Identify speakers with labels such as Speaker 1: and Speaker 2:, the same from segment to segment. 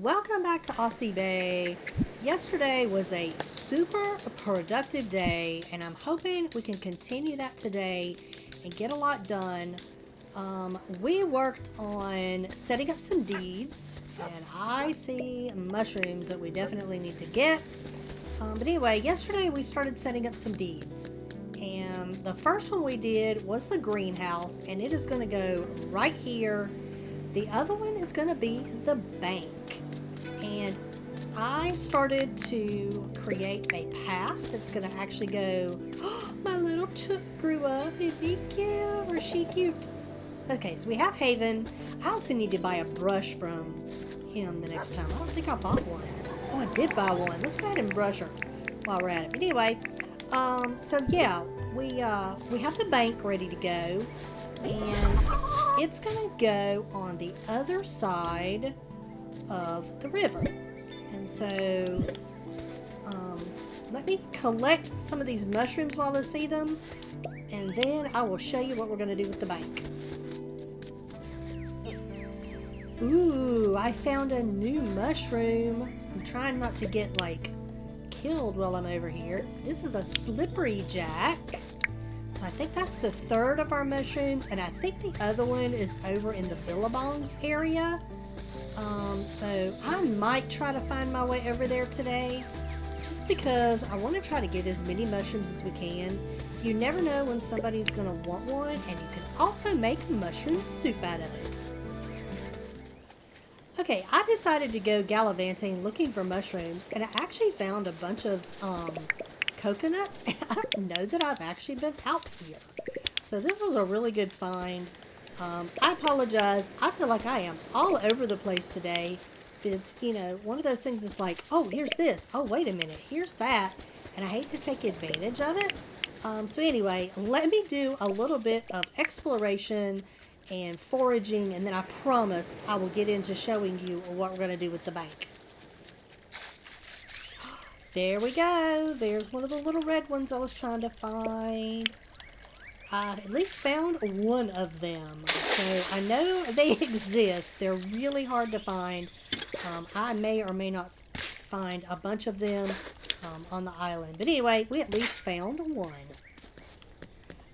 Speaker 1: Welcome back to Aussie Bay. Yesterday was a super productive day, and I'm hoping we can continue that today and get a lot done. We worked on setting up some deeds, and I see mushrooms that we definitely need to get. But anyway, yesterday we started setting up some deeds, and the first one we did was the greenhouse, and it is going to go right here. The other one is going to be the bank. And I started to create a path that's going to actually go. Oh, my little chook grew up. Isn't he cute? Or is she cute? Okay, so we have Haven. I also need to buy a brush from him the next time. I don't think I bought one. Oh, I did buy one. Let's go ahead and brush her while we're at it. But anyway, so yeah, we have the bank ready to go. And it's going to go on the other side of the river. And so let me collect some of these mushrooms while I see them, and then I will show you what we're going to do with the bank. Ooh, I found a new mushroom. I'm trying not to get killed while I'm over here. This is a slippery jack. So I think that's the third of our mushrooms, and I think the other one is over in the billabongs area. So I might try to find my way over there today, just because I want to try to get as many mushrooms as we can. You never know when somebody's going to want one, and you can also make mushroom soup out of it. Okay, I decided to go gallivanting looking for mushrooms, and I actually found a bunch of coconuts, and I don't know that I've actually been out here. So this was a really good find. I apologize. I feel like I am all over the place today. It's, one of those things that's like, oh, here's this. Oh, wait a minute. Here's that. And I hate to take advantage of it. So anyway, let me do a little bit of exploration and foraging, and then I promise I will get into showing you what we're going to do with the bank. There we go. There's one of the little red ones I was trying to find. I at least found one of them. So I know they exist. They're really hard to find. I may or may not find a bunch of them on the island. But anyway, we at least found one.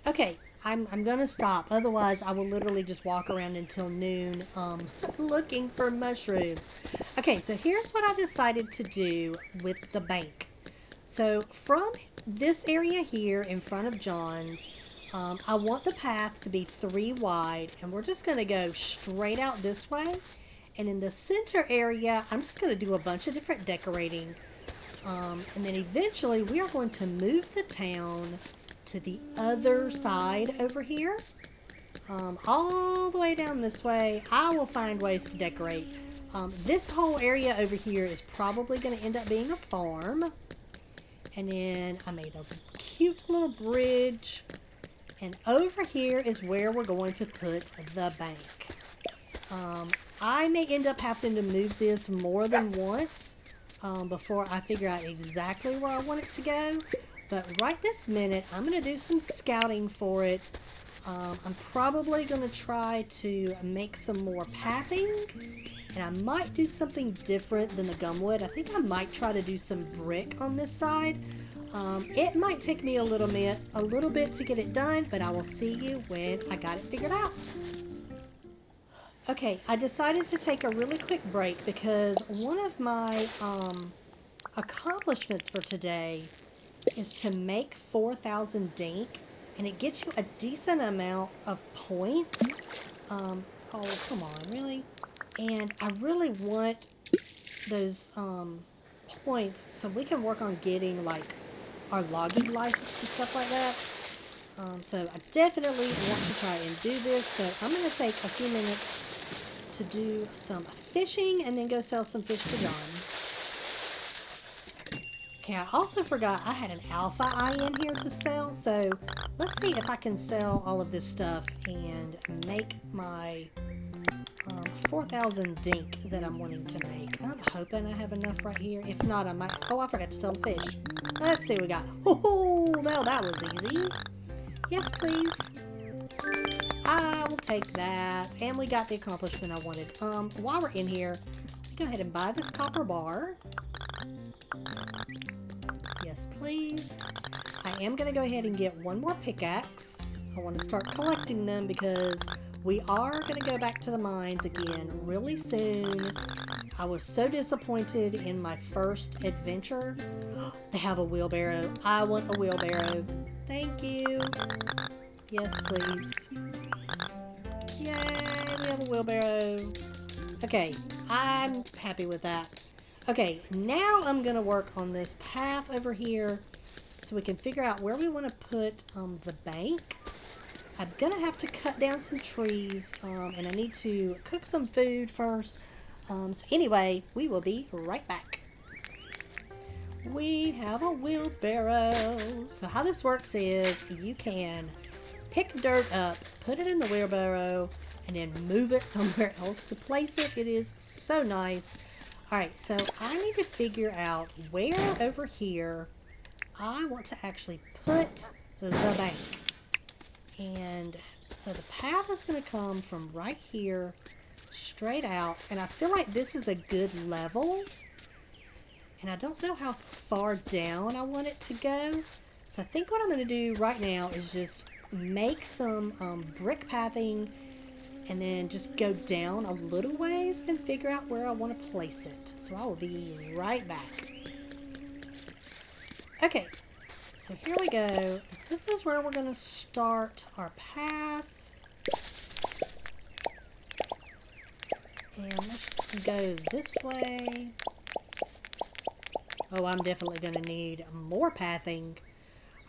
Speaker 1: Okay, I'm going to stop. Otherwise, I will literally just walk around until noon looking for mushrooms. Okay, so here's what I decided to do with the bank. So from this area here in front of John's, I want the path to be 3 wide, and we're just going to go straight out this way. And in the center area, I'm just going to do a bunch of different decorating. And then eventually we are going to move the town to the other side over here. All the way down this way. I will find ways to decorate. This whole area over here is probably going to end up being a farm. And then I made a cute little bridge. And over here is where we're going to put the bank. I may end up having to move this more than once before I figure out exactly where I want it to go. But right this minute, I'm going to do some scouting for it. I'm probably going to try to make some more pathing. And I might do something different than the gumwood. I think I might try to do some brick on this side. It might take me a little bit to get it done, but I will see you when I got it figured out. Okay, I decided to take a really quick break because one of my accomplishments for today is to make 4,000 dink, and it gets you a decent amount of points. Oh, come on, really? And I really want those points so we can work on getting our logging license and stuff like that. So I definitely want to try and do this. So I'm going to take a few minutes to do some fishing and then go sell some fish to John. Okay, I also forgot I had an alpha eye in here to sell. So let's see if I can sell all of this stuff and make my 4,000 dink that I'm wanting to make. I'm hoping I have enough right here. If not, I might. Oh, I forgot to sell the fish. Let's see what we got. Oh, well, that was easy. Yes, please. I will take that. And we got the accomplishment I wanted. While we're in here, go ahead and buy this copper bar. Yes, please. I am going to go ahead and get one more pickaxe. I want to start collecting them because we are going to go back to the mines again really soon. I was so disappointed in my first adventure. They have a wheelbarrow. I want a wheelbarrow. Thank you. Yes, please. Yay, we have a wheelbarrow. Okay, I'm happy with that. Okay, now I'm going to work on this path over here so we can figure out where we want to put the bank. I'm going to have to cut down some trees, and I need to cook some food first. So anyway, we will be right back. We have a wheelbarrow. So how this works is you can pick dirt up, put it in the wheelbarrow, and then move it somewhere else to place it. It is so nice. Alright, so I need to figure out where over here I want to actually put the bank. And so the path is going to come from right here straight out, and I feel like this is a good level, and I don't know how far down I want it to go. So I think what I'm going to do right now is just make some brick pathing and then just go down a little ways and figure out where I want to place it. So I will be right back. Okay, so here we go. This is where we're going to start our path. And let's just go this way. Oh, I'm definitely going to need more pathing.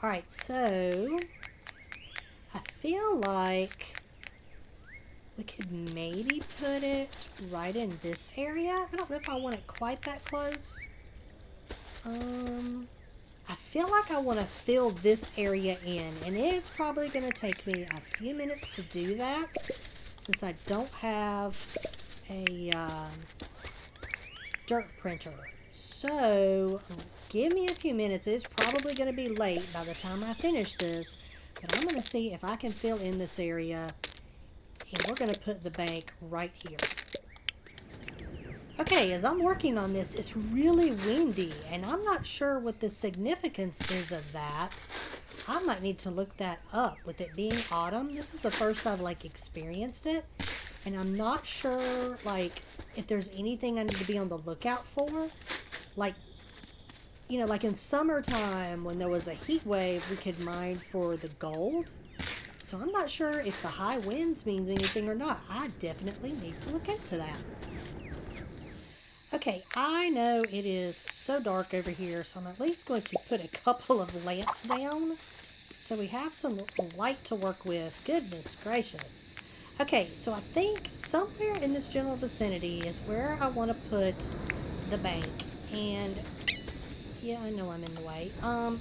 Speaker 1: Alright, so I feel like we could maybe put it right in this area. I don't know if I want it quite that close. I feel like I want to fill this area in, and it's probably going to take me a few minutes to do that since I don't have a dirt printer. So give me a few minutes. It's probably going to be late by the time I finish this, but I'm going to see if I can fill in this area, and we're going to put the bank right here. Okay, as I'm working on this, it's really windy, and I'm not sure what the significance is of that. I might need to look that up. With it being autumn, this is the first I've experienced it, and I'm not sure if there's anything I need to be on the lookout for. You know, like in summertime when there was a heat wave, we could mine for the gold. So I'm not sure if the high winds means anything or not. I definitely need to look into that. Okay, I know it is so dark over here, so I'm at least going to put a couple of lamps down so we have some light to work with. Goodness gracious. Okay, so I think somewhere in this general vicinity is where I want to put the bank. And yeah, I know I'm in the way.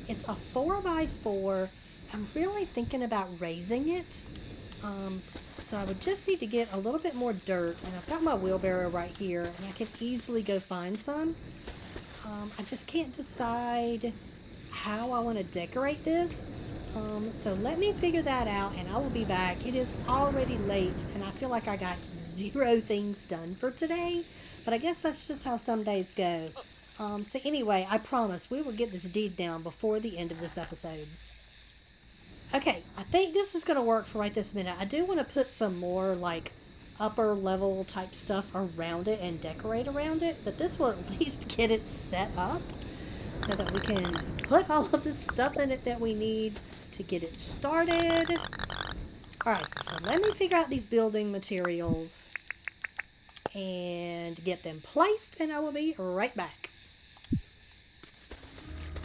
Speaker 1: It's a 4x4. I'm really thinking about raising it. So I would just need to get a little bit more dirt, and I've got my wheelbarrow right here, and I can easily go find some. I just can't decide how I want to decorate this. So let me figure that out, and I will be back. It is already late, and I feel like I got 0 things done for today, but I guess that's just how some days go. So anyway, I promise we will get this deed down before the end of this episode. Okay, I think this is going to work for right this minute. I do want to put some more upper level type stuff around it and decorate around it, but this will at least get it set up so that we can put all of this stuff in it that we need to get it started. Alright, so let me figure out these building materials and get them placed, and I will be right back.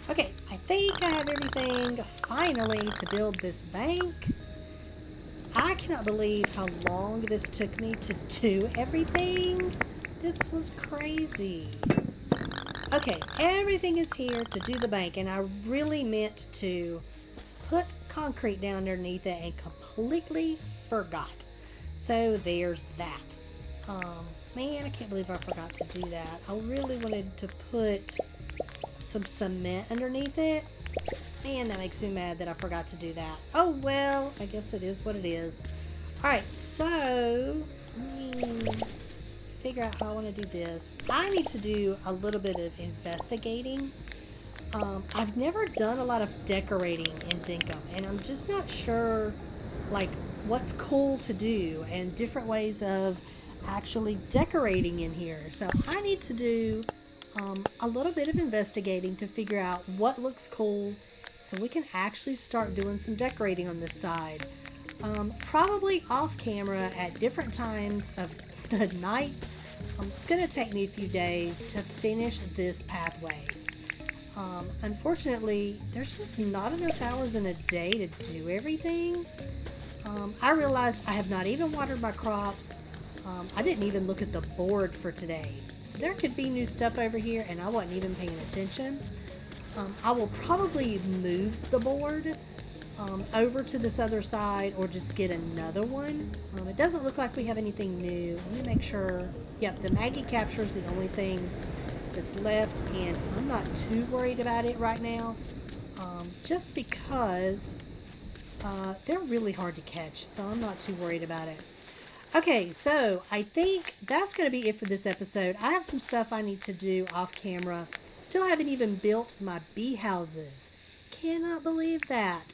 Speaker 1: Okay, I think I have everything finally to build this bank. I cannot believe how long this took me to do everything. This was crazy. Okay, everything is here to do the bank, and I really meant to put concrete down underneath it and completely forgot. So there's that. Man, I can't believe I forgot to do that. I really wanted to put some cement underneath it. Man, that makes me mad that I forgot to do that. Oh well, I guess it is what it is. Alright, so let me figure out how I want to do this. I need to do a little bit of investigating. I've never done a lot of decorating in Dinkum, and I'm just not sure, like, what's cool to do and different ways of actually decorating in here. So I need to do a little bit of investigating to figure out what looks cool so we can actually start doing some decorating on this side. Probably off camera at different times of the night. It's going to take me a few days to finish this pathway. Unfortunately, there's just not enough hours in a day to do everything. I realized I have not even watered my crops. I didn't even look at the board for today. So there could be new stuff over here and I wasn't even paying attention. I will probably move the board over to this other side or just get another one. It doesn't look like we have anything new. Let me make sure. Yep, the Maggie capture is the only thing that's left, and I'm not too worried about it right now, just because they're really hard to catch, so I'm not too worried about it. Okay, so I think that's going to be it for this episode. I have some stuff I need to do off camera. Still haven't even built my bee houses. Cannot believe that.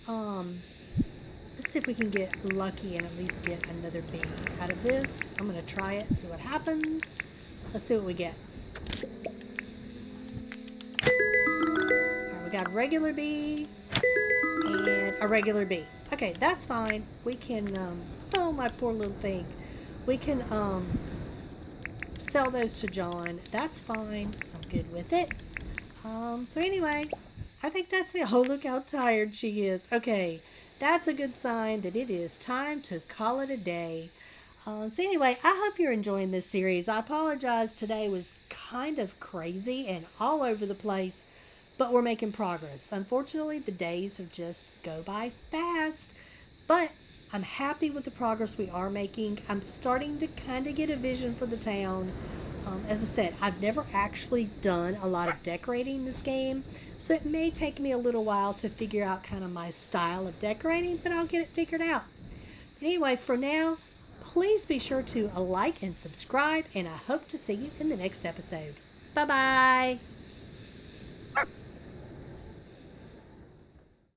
Speaker 1: Let's see if we can get lucky and at least get another bee out of this. I'm going to try it, see what happens. Let's see what we get. Alright, we got a regular bee and a regular bee. Okay, that's fine. We can, oh, my poor little thing. We can, sell those to John. That's fine. I'm good with it. So anyway, I think that's it. Oh, look how tired she is. Okay, that's a good sign that it is time to call it a day. So anyway, I hope you're enjoying this series. I apologize, today was kind of crazy and all over the place, but we're making progress. Unfortunately, the days have just go by fast, but I'm happy with the progress we are making. I'm starting to kind of get a vision for the town. As I said, I've never actually done a lot of decorating in this game, so it may take me a little while to figure out kind of my style of decorating, but I'll get it figured out. Anyway, for now, please be sure to like and subscribe, and I hope to see you in the next episode. Bye-bye.